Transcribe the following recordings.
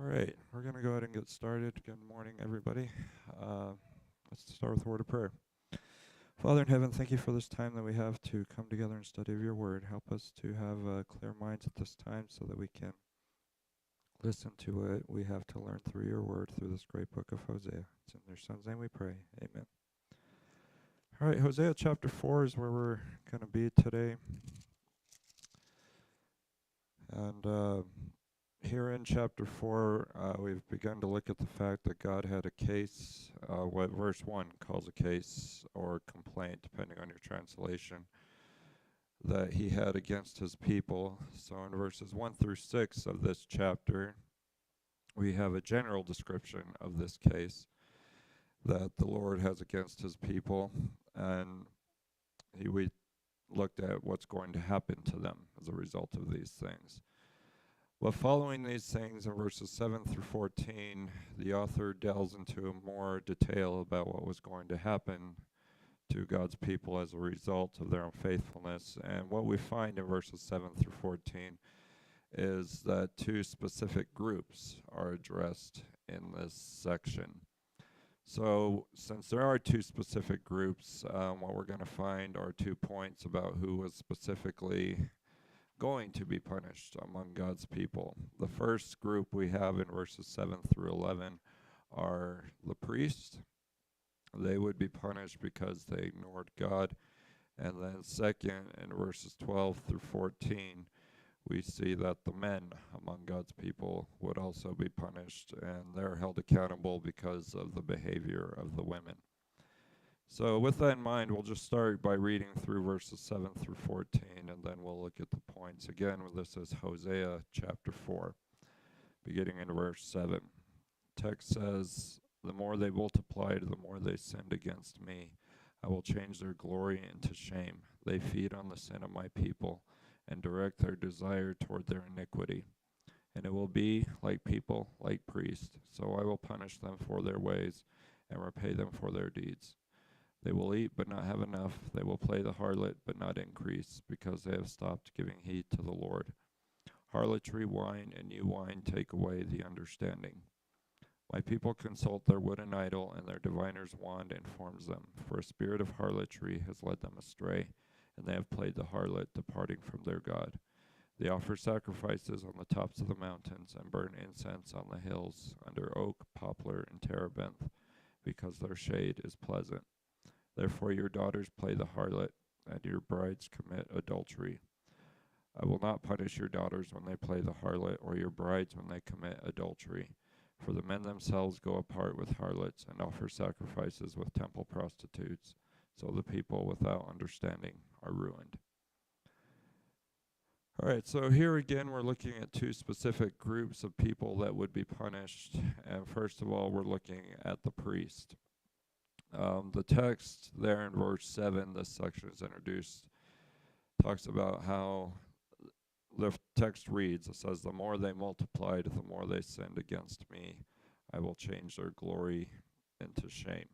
right, we're going to go ahead and get started. Good morning, everybody. Let's start with a word of prayer. Father in heaven, thank you for this time that we have to come together and study your word. Help us to have clear minds at this time so that we can listen to what we have to learn through your word, through this great book of Hosea. It's in your son's name we pray. Amen. All right, Hosea chapter 4 is where we're going to be today. And here in chapter 4, we've begun to look at the fact that God had a case, what verse 1 calls a case or complaint, depending on your translation, that he had against his people. So in verses 1 through 6 of this chapter, we have a general description of this case that the Lord has against his people, and we looked at what's going to happen to them as a result of these things. But following these things in verses 7 through 14, the author delves into more detail about what was going to happen to God's people as a result of their unfaithfulness. And what we find in verses 7 through 14 is that two specific groups are addressed in this section. So since there are two specific groups, what we're going to find are 2 points about who was specifically going to be punished among God's people. The first group we have in verses 7 through 11 are the priests. They would be punished because they ignored God. And then second, in verses 12 through 14, we see that the men among God's people would also be punished, and they're held accountable because of the behavior of the women. So with that in mind, we'll just start by reading through verses 7 through 14, and then we'll look at the points. Again, this is Hosea chapter 4, beginning in verse 7. Text says, "The more they multiplied, the more they sinned against me. I will change their glory into shame. They feed on the sin of my people and direct their desire toward their iniquity. And it will be like people, like priests, so I will punish them for their ways and repay them for their deeds. They will eat but not have enough. They will play the harlot but not increase, because they have stopped giving heed to the Lord. Harlotry, wine, and new wine take away the understanding. My people consult their wooden idol, and their diviner's wand informs them. For a spirit of harlotry has led them astray, and they have played the harlot, departing from their God. They offer sacrifices on the tops of the mountains and burn incense on the hills under oak, poplar, and terebinth, because their shade is pleasant. Therefore your daughters play the harlot, and your brides commit adultery. I will not punish your daughters when they play the harlot, or your brides when they commit adultery. For the men themselves go apart with harlots and offer sacrifices with temple prostitutes, so the people without understanding are ruined." All right, so here again we're looking at two specific groups of people that would be punished. And first of all, we're looking at the priest. The text there in verse 7, this section is introduced, talks about how the text reads. It says, "The more they multiplied, the more they sinned against me. I will change their glory into shame."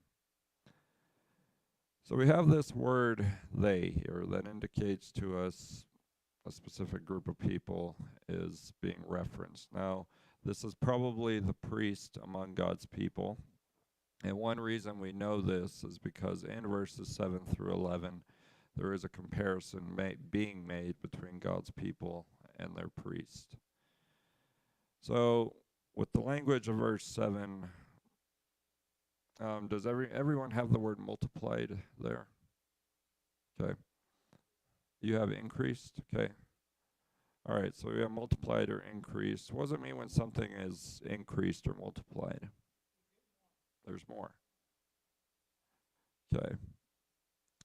So we have this word "they" here that indicates to us a specific group of people is being referenced. Now, this is probably the priest among God's people. And one reason we know this is because in verses 7 through 11, there is a comparison being made between God's people and their priest. So, with the language of verse 7, does everyone have the word multiplied there? Okay. You have increased? Okay. All right, so we have multiplied or increased. What does it mean when something is increased or multiplied? There's more. Okay.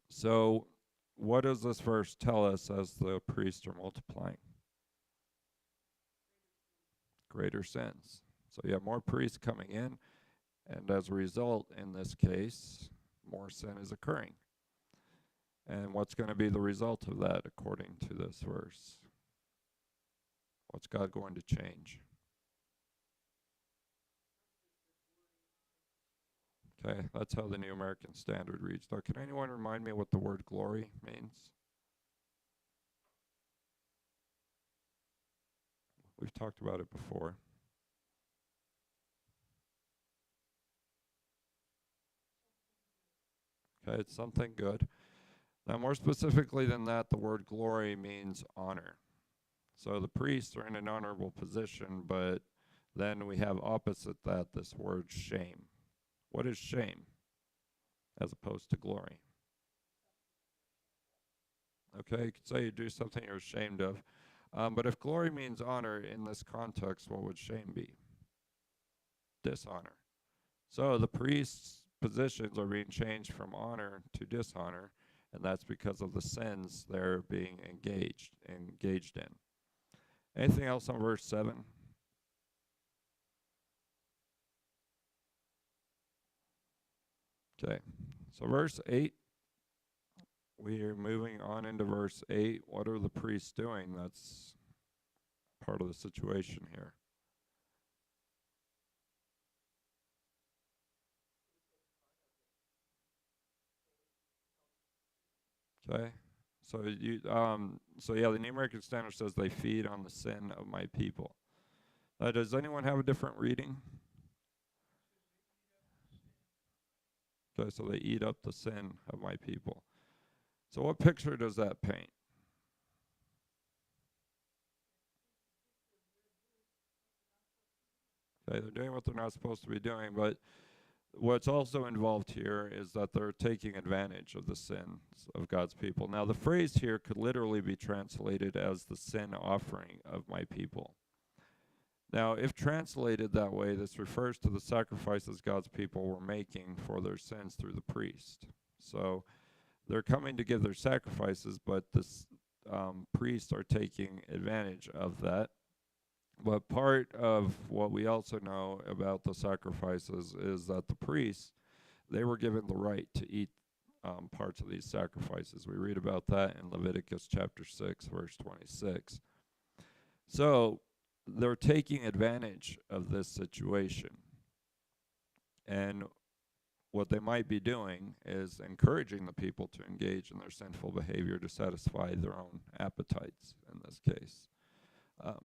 So what does this verse tell us as the priests are multiplying? Greater sins. So you have more priests coming in, and as a result, in this case, more sin is occurring. And what's going to be the result of that according to this verse? What's God going to change? Okay, that's how the New American Standard reads. Now, can anyone remind me what the word glory means? We've talked about it before. Okay, it's something good. Now, more specifically than that, the word glory means honor. So the priests are in an honorable position, but then we have opposite that this word shame. What is shame as opposed to glory? Okay, you could say you do something you're ashamed of. But if glory means honor in this context, what would shame be? Dishonor. So the priests' positions are being changed from honor to dishonor, and that's because of the sins they're being engaged in. Anything else on verse 7? Okay, so verse 8, we are moving on into verse 8. What are the priests doing? That's part of the situation here. Okay, so yeah, the New American Standard says they feed on the sin of my people. Does anyone have a different reading? Okay, so they eat up the sin of my people. So what picture does that paint? Okay, they're doing what they're not supposed to be doing, but what's also involved here is that they're taking advantage of the sins of God's people. Now, the phrase here could literally be translated as the sin offering of my people. Now, if translated that way, this refers to the sacrifices God's people were making for their sins through the priest. So they're coming to give their sacrifices, but the priests are taking advantage of that. But part of what we also know about the sacrifices is that the priests, they were given the right to eat parts of these sacrifices. We read about that in Leviticus chapter 6, verse 26. So they're taking advantage of this situation. And what they might be doing is encouraging the people to engage in their sinful behavior to satisfy their own appetites in this case. Um,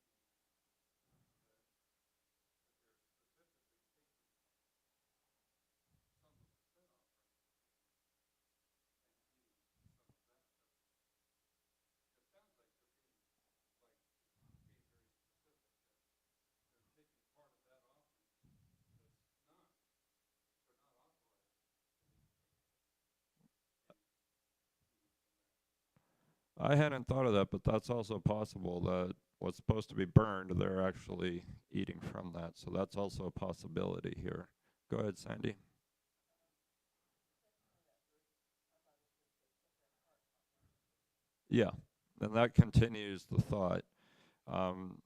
I hadn't thought of that, but that's also possible that what's supposed to be burned, they're actually eating from that. So that's also a possibility here. Go ahead, Sandy. Yeah, and that continues the thought. Um,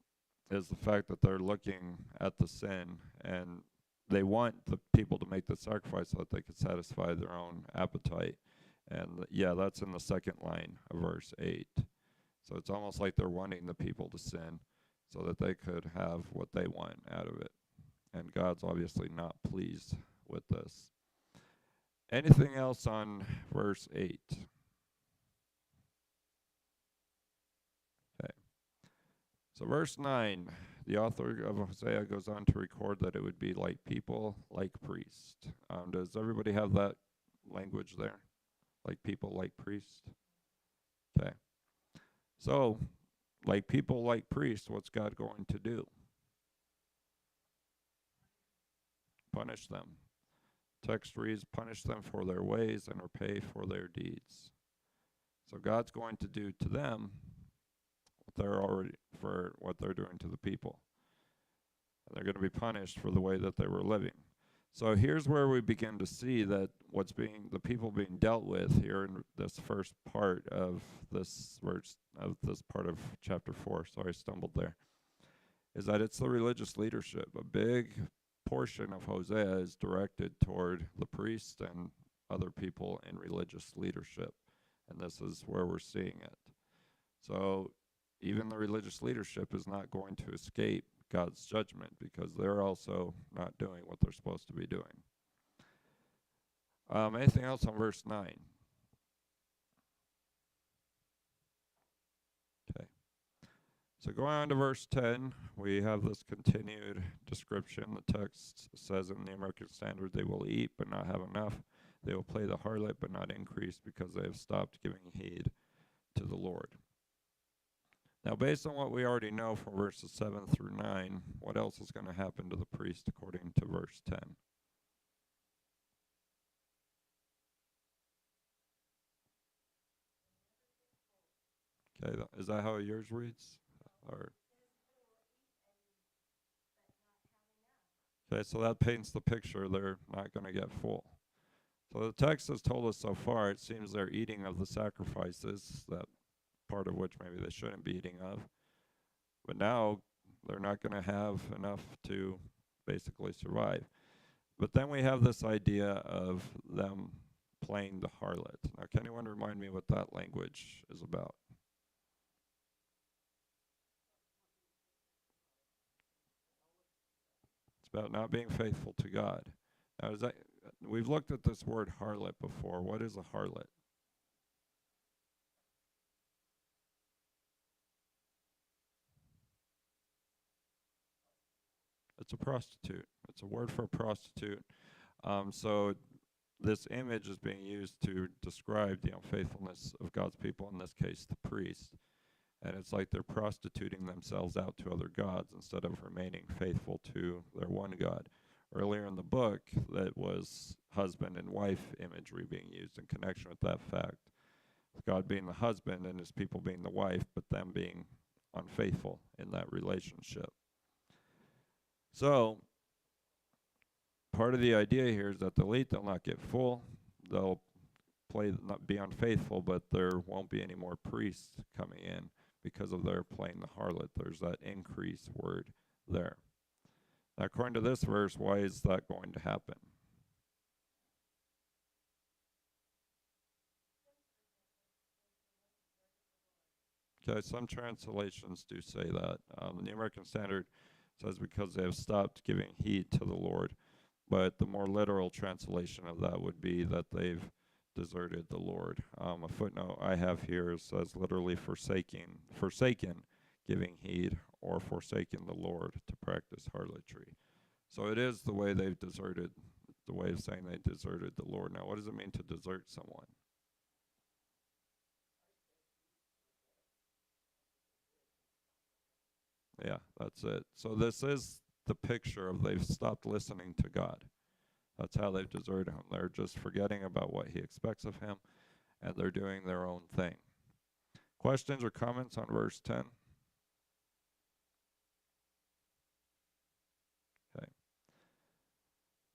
is the fact that they're looking at the sin and they want the people to make the sacrifice so that they could satisfy their own appetite. And yeah, that's in the second line of verse 8. So it's almost like they're wanting the people to sin so that they could have what they want out of it. And God's obviously not pleased with this. Anything else on verse 8? Okay. So, verse 9, the author of Hosea goes on to record that it would be like people, like priest. Does everybody have that language there? Like people, like priest? Okay. So, like people, like priests, what's God going to do? Punish them. Text reads, punish them for their ways and repay for their deeds. So God's going to do to them what they're already for what they're doing to the people. And they're going to be punished for the way that they were living. So here's where we begin to see that the people being dealt with here in this first part of this verse of this part of chapter 4. Sorry, I stumbled there. Is that it's the religious leadership. A big portion of Hosea is directed toward the priest and other people in religious leadership. And this is where we're seeing it. So even the religious leadership is not going to escape God's judgment because they're also not doing what they're supposed to be doing. Anything else on verse 9? Okay. So going on to verse 10, we have this continued description. The text says in the American Standard, they will eat but not have enough. They will play the harlot but not increase because they have stopped giving heed to the Lord. Now, based on what we already know from verses 7 through 9, what else is going to happen to the priest according to verse 10? Okay, is that how yours reads? Or okay, so that paints the picture they're not going to get full. So the text has told us so far it seems they're eating of the sacrifices, that part of which maybe they shouldn't be eating of. But now they're not going to have enough to basically survive. But then we have this idea of them playing the harlot. Now, can anyone remind me what that language is about? It's about not being faithful to God. Now, we've looked at this word harlot before. What is a harlot? It's a prostitute. It's a word for a prostitute. So this image is being used to describe the unfaithfulness of God's people, in this case, the priest. And it's like they're prostituting themselves out to other gods instead of remaining faithful to their one God. Earlier in the book, that was husband and wife imagery being used in connection with that fact. God being the husband and his people being the wife, but them being unfaithful in that relationship. So, part of the idea here is that they'll not get full. They'll not be unfaithful, but there won't be any more priests coming in because of their playing the harlot. There's that increase word there. Now, according to this verse, why is that going to happen? Okay, some translations do say that. The New American Standard says because they have stopped giving heed to the Lord, but the more literal translation of that would be that they've deserted the Lord. A footnote I have here says literally forsaken giving heed, or forsaken the Lord to practice harlotry. So it is the way they've deserted, the way of saying they deserted the Lord. Now, what does it mean to desert someone? Yeah, that's it. So this is the picture of they've stopped listening to God. That's how they've deserted him. They're just forgetting about what he expects of him, and they're doing their own thing. Questions or comments on verse 10? Okay.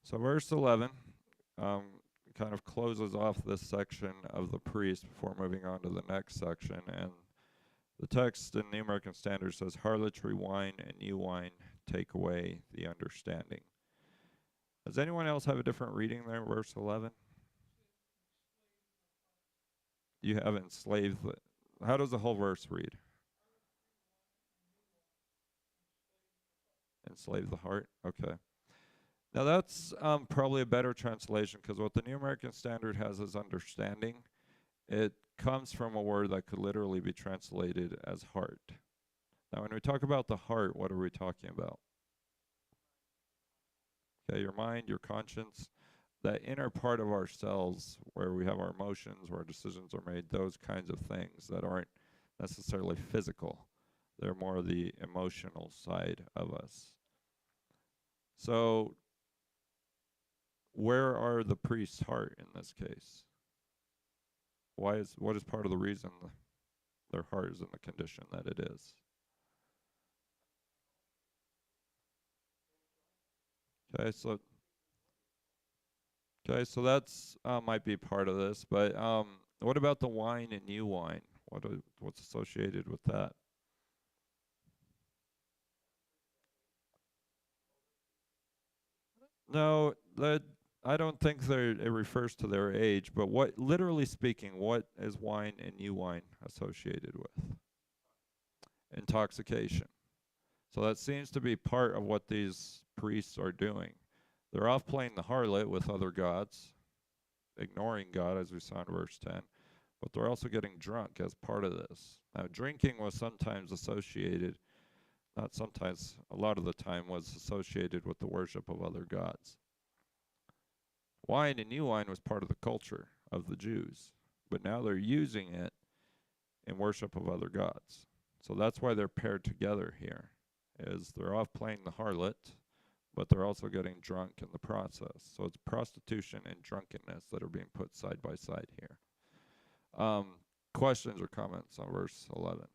So verse 11 kind of closes off this section of the priest before moving on to the next section. And the text in the American Standard says, harlotry wine and new wine take away the understanding. Does anyone else have a different reading there, verse 11? You have enslaved. How does the whole verse read? Enslave the heart? Okay. Now that's probably a better translation, because what the New American Standard has is understanding. It comes from a word that could literally be translated as heart. Now when we talk about the heart, what are we talking about? Okay, your mind, your conscience, that inner part of ourselves where we have our emotions, where our decisions are made, those kinds of things that aren't necessarily physical. They're more the emotional side of us. So where are the priest's heart in this case? What is part of the reason their heart is in the condition that it is? Okay, so that's might be part of this, but what about the wine and new wine? What's associated with that? No, that I don't think it refers to their age, but what, literally speaking, what is wine and new wine associated with? Intoxication. So that seems to be part of what these priests are doing. They're off playing the harlot with other gods, ignoring God, as we saw in verse 10, but they're also getting drunk as part of this. Now, drinking was sometimes associated, not sometimes, a lot of the time was associated with the worship of other gods. Wine and new wine was part of the culture of the Jews, but now they're using it in worship of other gods. So that's why they're paired together here, is they're off playing the harlot, but they're also getting drunk in the process. So it's prostitution and drunkenness that are being put side by side here. Questions or comments on verse 11?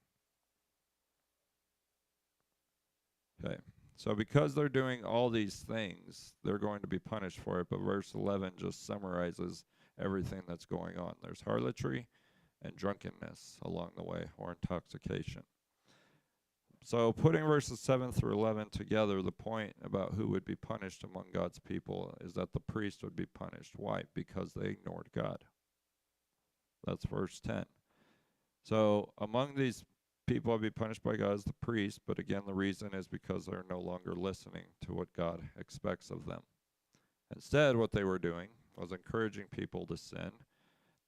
Okay. So because they're doing all these things, they're going to be punished for it. But verse 11 just summarizes everything that's going on. There's harlotry and drunkenness along the way, or intoxication. So putting verses 7 through 11 together, the point about who would be punished among God's people is that the priest would be punished. Why? Because they ignored God. That's verse 10. So among these people will be punished by God as the priest, but again, the reason is because they're no longer listening to what God expects of them. Instead, what they were doing was encouraging people to sin,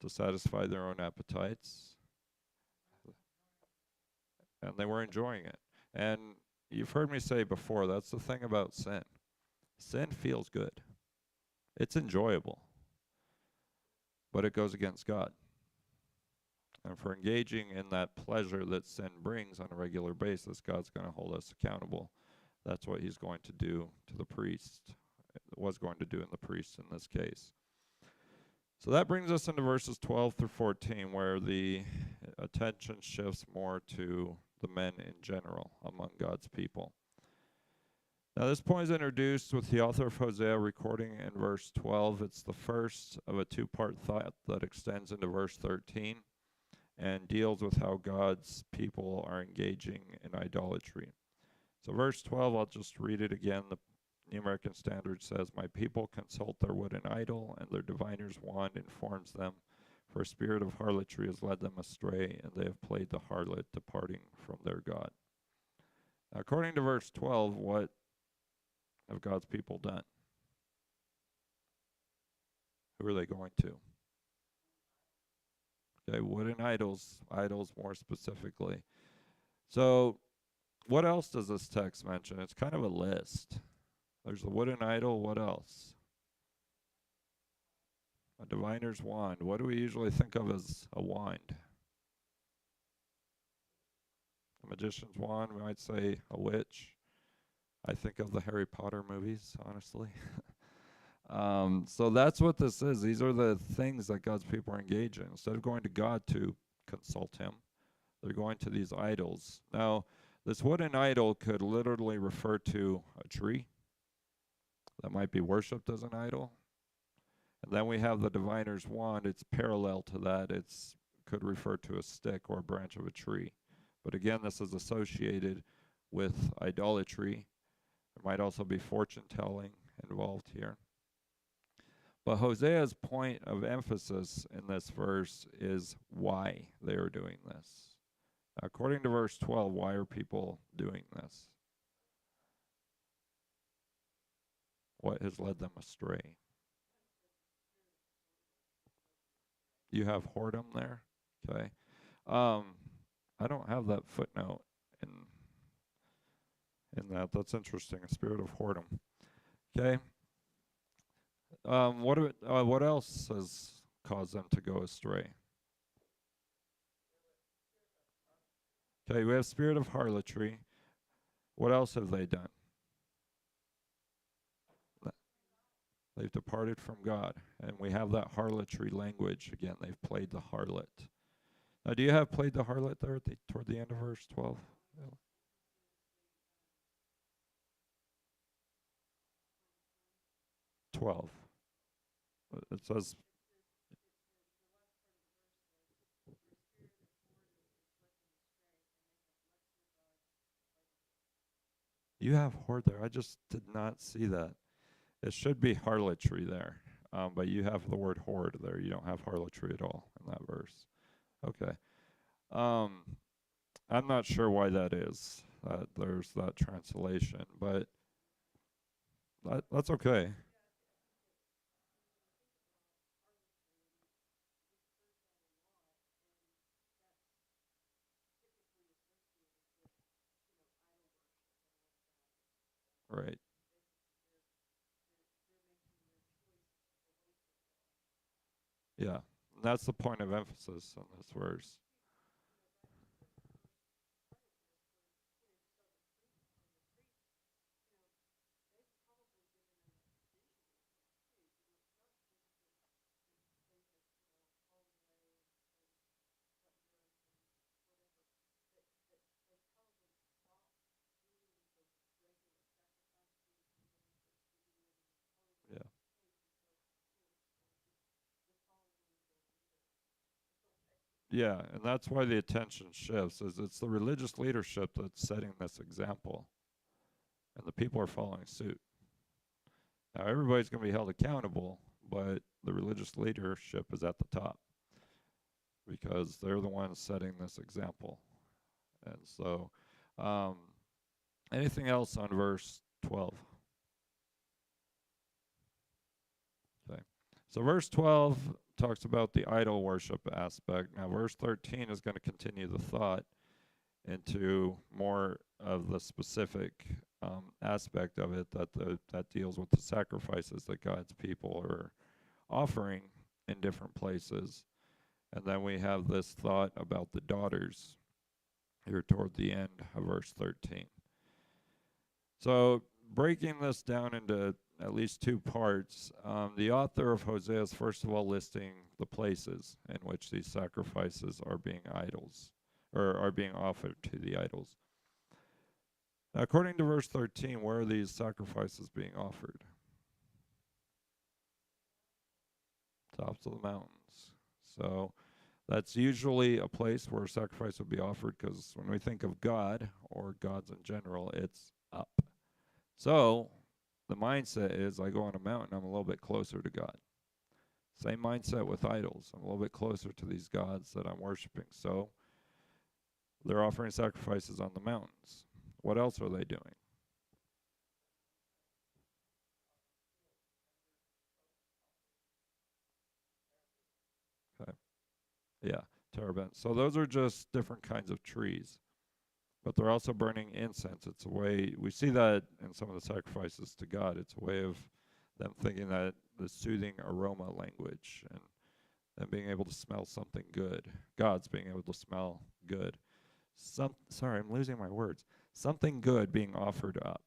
to satisfy their own appetites, and they were enjoying it. And you've heard me say before, that's the thing about sin. Sin feels good. It's enjoyable, but it goes against God. And for engaging in that pleasure that sin brings on a regular basis, God's going to hold us accountable. That's what he's going to do to the priest, was going to do in the priest in this case. So that brings us into verses 12 through 14, where the attention shifts more to the men in general among God's people. Now, this point is introduced with the author of Hosea recording in verse 12. It's the first of a two-part thought that extends into verse 13 and deals with how God's people are engaging in idolatry. So verse 12, I'll just read it again. The New American Standard says, "My people consult their wooden idol, and their diviner's wand informs them, for a spirit of harlotry has led them astray, and they have played the harlot, departing from their God." Now, according to verse 12, what have God's people done? Who are they going to? Okay, wooden idols more specifically. So what else does this text mention? It's kind of a list. There's the wooden idol. What else? A diviner's wand. What do we usually think of as a wand? A magician's wand. We might say a witch. I think of the Harry Potter movies, honestly. So that's what this is. These are the things that God's people are engaged in. Instead of going to God to consult him, they're going to these idols. Now, this wooden idol could literally refer to a tree that might be worshipped as an idol. And then we have the diviner's wand. It's parallel to that. It's could refer to a stick or a branch of a tree. But again, this is associated with idolatry. There might also be fortune telling involved here. But Hosea's point of emphasis in this verse is why they are doing this. According to verse 12, why are people doing this? What has led them astray? You have whoredom there? Okay. I don't have that footnote in that. That's interesting. A spirit of whoredom. Okay. What else has caused them to go astray? Okay, we have spirit of harlotry. What else have they done? They've departed from God. And we have that harlotry language. Again, they've played the harlot. Now, do you have played the harlot there toward the end of verse 12? 12. It says, you have whore there. I just did not see that. It should be harlotry there. But you have the word whored there. You don't have harlotry at all in that verse. Okay. I'm not sure why that is. There's that translation, but that's okay. Right. Yeah. And that's the point of emphasis in this verse. Yeah. Yeah, and that's why the attention shifts. Is it's the religious leadership that's setting this example, and the people are following suit. Now everybody's going to be held accountable, but the religious leadership is at the top because they're the ones setting this example. And so, um, anything else on verse 12? Okay. So verse 12 talks about the idol worship aspect. Now verse 13 is going to continue the thought into more of the specific aspect of it that deals with the sacrifices that God's people are offering in different places. And then we have this thought about the daughters here toward the end of verse 13. So, breaking this down into at least two parts, the author of Hosea is first of all listing the places in which these sacrifices are being idols, or are being offered to the idols. Now, according to verse 13, where are these sacrifices being offered? Tops of the mountains. So, that's usually a place where a sacrifice would be offered because when we think of God or gods in general, it's up. So the mindset is I go on a mountain, I'm a little bit closer to God. Same mindset with idols. I'm a little bit closer to these gods that I'm worshiping. So they're offering sacrifices on the mountains. What else are they doing? Okay. Yeah, terebinth. So those are just different kinds of trees. But they're also burning incense. It's a way, we see that in some of the sacrifices to God. It's a way of them thinking that the soothing aroma language and them being able to smell something good. God's being able to smell good. Sorry, I'm losing my words. Something good being offered up.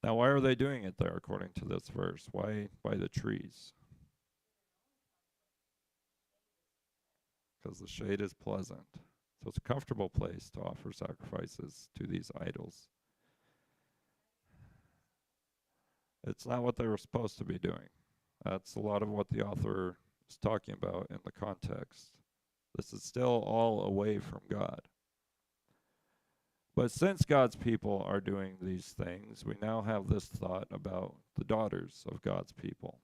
Now, why are they doing it there according to this verse? Why by the trees? Because the shade is pleasant. So it's a comfortable place to offer sacrifices to these idols. It's not what they were supposed to be doing. That's a lot of what the author is talking about in the context. This is still all away from God. But since God's people are doing these things, we now have this thought about the daughters of God's people.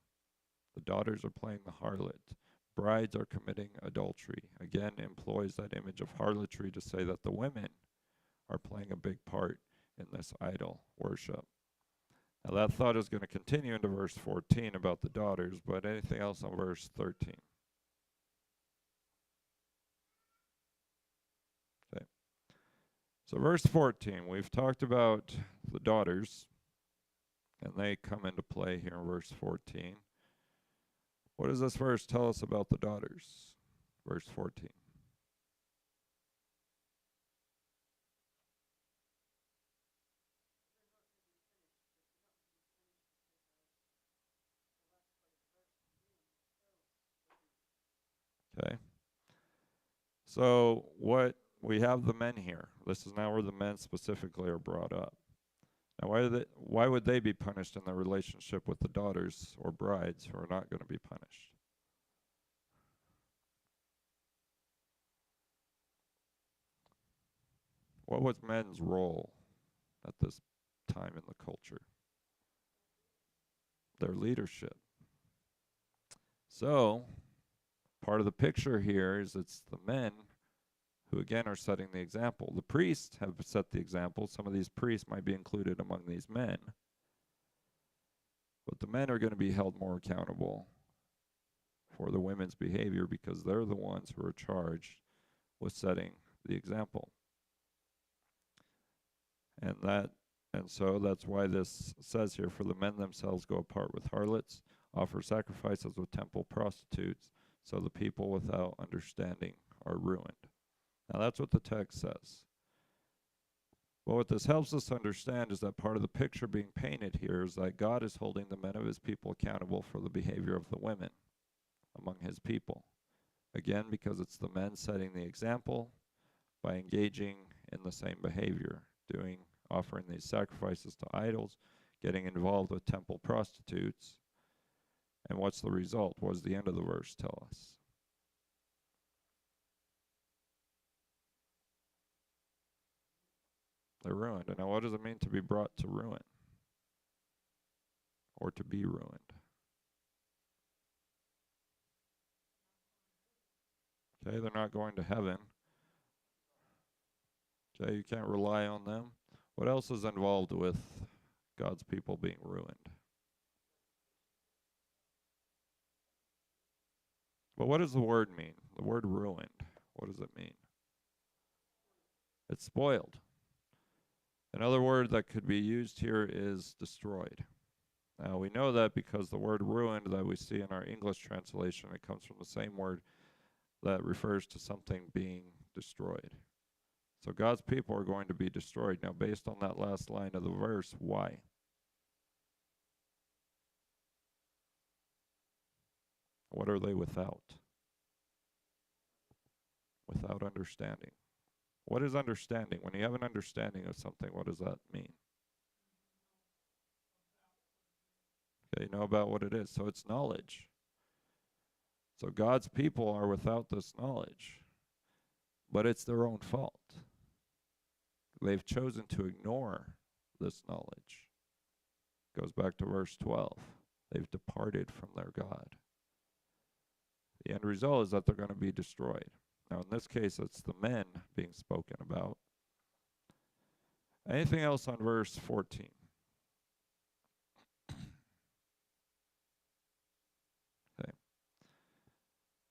The daughters are playing the harlot. Brides are committing adultery. Again, employs that image of harlotry to say that the women are playing a big part in this idol worship. Now, that thought is going to continue into verse 14 about the daughters, but anything else on verse 13? Okay. So, verse 14, we've talked about the daughters, and they come into play here in verse 14. What does this verse tell us about the daughters? Verse 14. Okay. So, what we have the men here. This is now where the men specifically are brought up. Now, why would they be punished in their relationship with the daughters or brides who are not going to be punished? What was men's role at this time in the culture? Their leadership. So, part of the picture here is it's the men who again are setting the example. The priests have set the example. Some of these priests might be included among these men. But the men are going to be held more accountable for the women's behavior because they're the ones who are charged with setting the example. And so that's why this says here, for the men themselves go apart with harlots, offer sacrifices with temple prostitutes, so the people without understanding are ruined. Now that's what the text says. But what this helps us understand is that part of the picture being painted here is that God is holding the men of his people accountable for the behavior of the women among his people. Again, because it's the men setting the example by engaging in the same behavior, offering these sacrifices to idols, getting involved with temple prostitutes. And what's the result? What does the end of the verse tell us? They're ruined. And now what does it mean to be brought to ruin? Or to be ruined? Okay, they're not going to heaven. Okay, you can't rely on them. What else is involved with God's people being ruined? But what does the word mean? The word ruined, what does it mean? It's spoiled. Another word that could be used here is destroyed. Now we know that because the word ruined that we see in our English translation, it comes from the same word that refers to something being destroyed. So God's people are going to be destroyed. Now based on that last line of the verse, why? What are they without? Without understanding. What is understanding? When you have an understanding of something, what does that mean? Okay, you know about what it is. So it's knowledge. So God's people are without this knowledge. But it's their own fault. They've chosen to ignore this knowledge. Goes back to verse 12. They've departed from their God. The end result is that they're going to be destroyed. Now, in this case, it's the men being spoken about. Anything else on verse 14? Okay.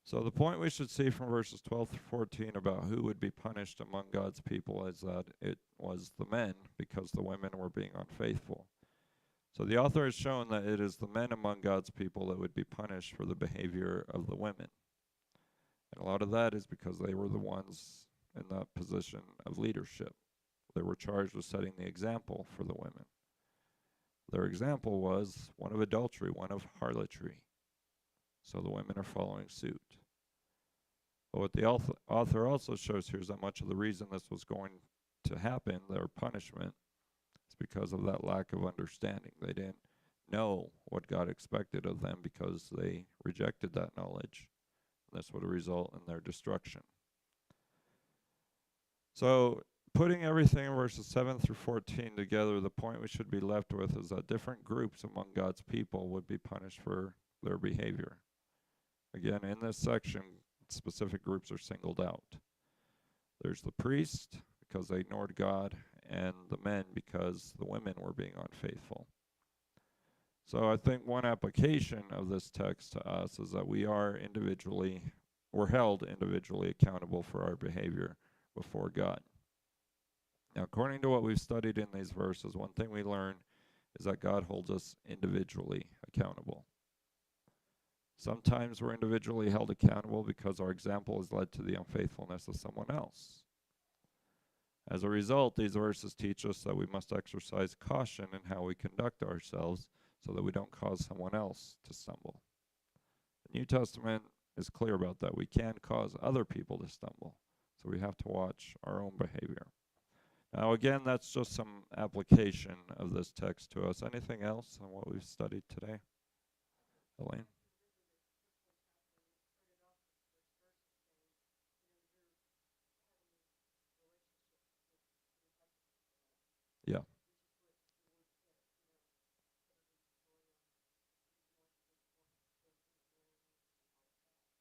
So the point we should see from verses 12 through 14 about who would be punished among God's people is that it was the men because the women were being unfaithful. So the author has shown that it is the men among God's people that would be punished for the behavior of the women. And a lot of that is because they were the ones in that position of leadership. They were charged with setting the example for the women. Their example was one of adultery, one of harlotry. So the women are following suit. But what the author also shows here is that much of the reason this was going to happen, their punishment, is because of that lack of understanding. They didn't know what God expected of them because they rejected that knowledge. And this would result in their destruction. So putting everything in verses 7 through 14 together, the point we should be left with is that different groups among God's people would be punished for their behavior. Again, in this section, specific groups are singled out. There's the priest, because they ignored God, and the men, because the women were being unfaithful. So I think one application of this text to us is that we're held individually accountable for our behavior before God. Now, according to what we've studied in these verses, one thing we learn is that God holds us individually accountable. Sometimes we're individually held accountable because our example has led to the unfaithfulness of someone else. As a result, these verses teach us that we must exercise caution in how we conduct ourselves so that we don't cause someone else to stumble. The New Testament is clear about that. We can cause other people to stumble, so we have to watch our own behavior. Now, again, that's just some application of this text to us. Anything else on what we've studied today? Elaine? Yeah.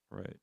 Right.